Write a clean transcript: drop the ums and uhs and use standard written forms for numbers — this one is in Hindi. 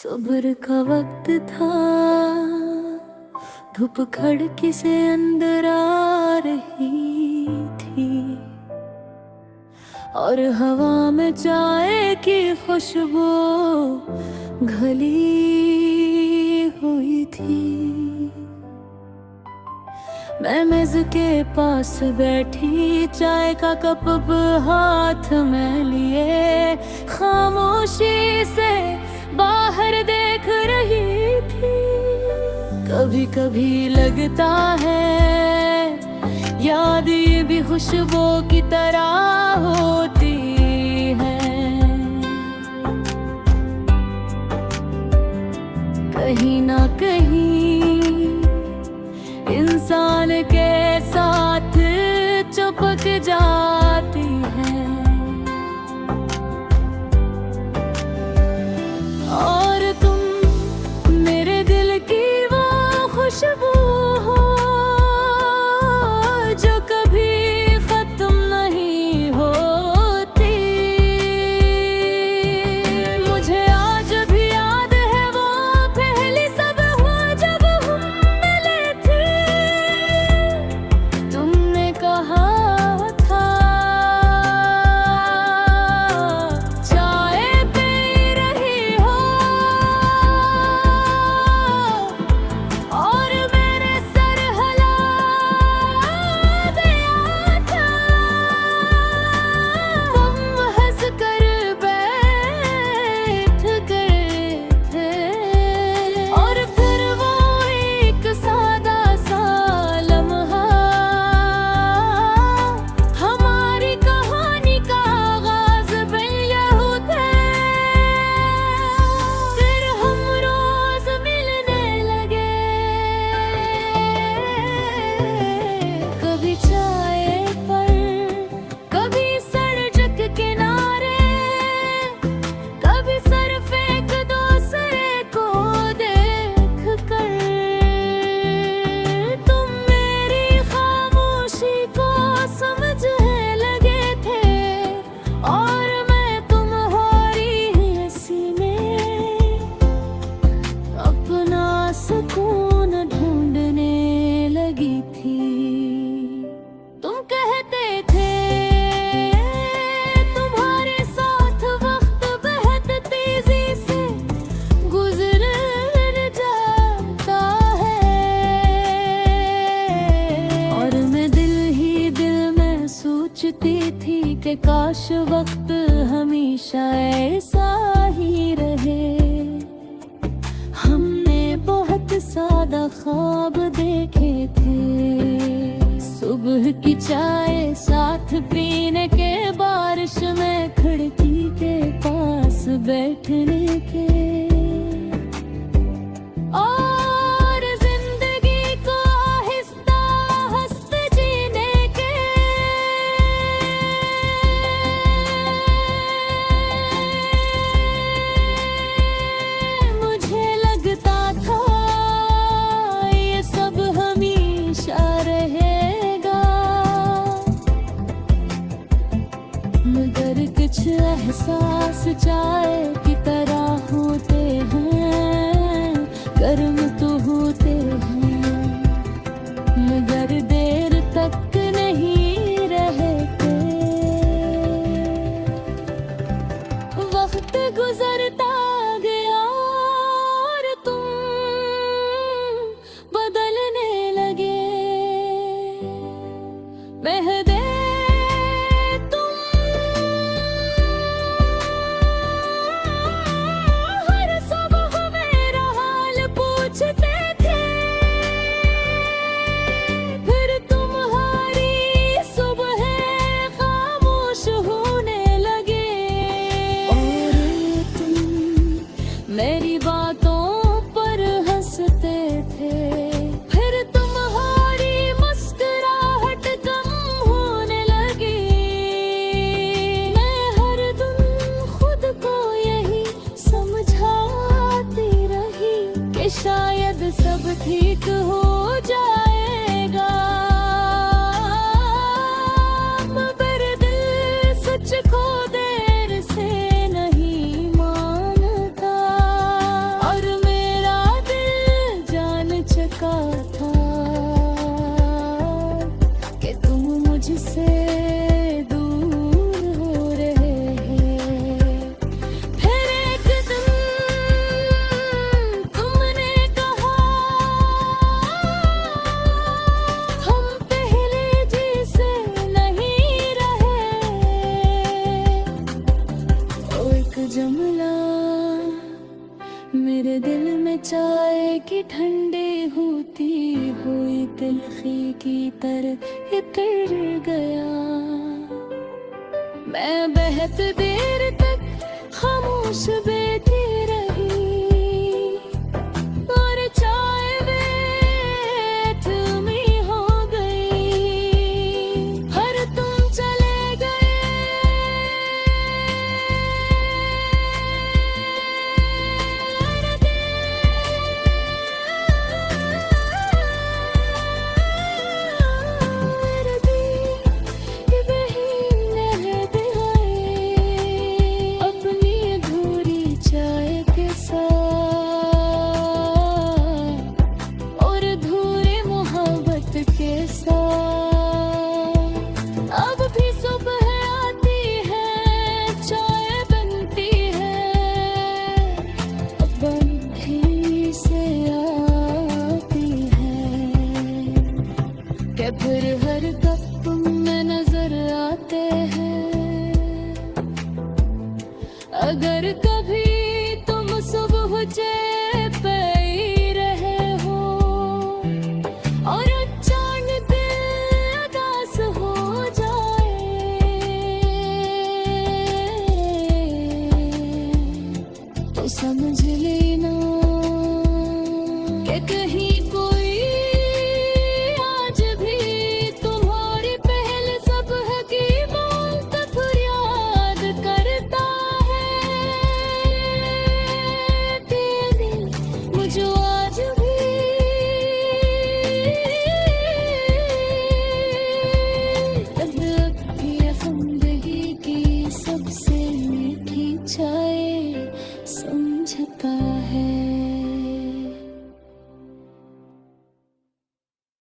सब्र का वक्त था, धूप खिड़की से अंदर आ रही थी और हवा में चाय की खुशबू घली हुई थी। मैं मेज के पास बैठी, चाय का कप हाथ में लिए, खामोशी से बाहर देख रही थी। कभी कभी लगता है याद ये भी खुशबू की तरह होती है, कहीं ना कहीं इंसान के साथ चिपक जाती है। और तुम मेरे दिल की वो खुशबू हो जो कभी खत्म नहीं होती। मुझे आज भी याद है वो पहली सुबह जब हम मिले थे। तुमने कहा था चाय पी रही हो और मैंने सर हिला दिया था। तुम हंस कर बैठ गए थे और फिर वो एक सादा सा लम्हा हमारी कहानी का आगाज़ बन यूं थे। फिर हम रोज मिलने लगे, कभी चाय पर, कभी सड़क के किनारे, कभी सर फेंक दूसरे को देख कर। तुम मेरी खामोशी को समझने लगे थे और मैं तुम्हारी हंसी में अपना सुकून ढूंढने लगी थी। तुम कहते थे तुम्हारे साथ वक्त बेहद तेजी से गुजर जाता है और मैं दिल ही दिल में सोचती थी कि काश वक्त हमेशा ऐसा ही रहे। हमने बहुत सादा ख्वाब देखे थे, सुबह की चाय साथ पीने के, बारिश में खिड़की के पास बैठने के, और जिंदगी को आहिस्ता आहिस्ता जीने के। मुझे लगता था ये सब हमेशा रहेगा, मगर कुछ एहसास चाय की तरह होते हैं, गर्म तो होते हैं मगर देर तक नहीं रहते। वक्त गुजरता गया और तुम बदलने लगे। मेहदे तुम हर सुबह मेरा हाल पूछते थे, फिर तुम्हारी सुबह खामोश होने लगे और तुम मेरी बातों पर हंसते थे। फिर तुम्हारी मुस्कुराहट कम होने लगी। मैं हर दिन खुद को यही समझाती रही कि शायद सब ठीक हो जाएगा, मगर दिल सच को देर से नहीं मानता। मेरे दिल में चाय की ठंडी होती हुई तिलखी की तरह उतर गया। मैं बहुत देर तक खामोश बैठी रही और चाय में धुमी हो गई। हर तुम चले गए अपनी अधूरी चाय के साथ और अधूरी मोहब्बत के साथ। अब भी सुबह आती है, चाय बनती है, अब बंधी से आती है। क्या फिर हर कप में नजर आते हैं? अगर कभी तुम सुबह चैन पे ही रहे हो और अचानक दिल उदास हो जाए, तो समझ लेना कि कहीं कोई आज भी तुम्हारी पहले सब की मौत फरियाद करता है। तेरे मुझे आज भी अब लगती है जिंदगी की सबसे मीठी चाय समझता है।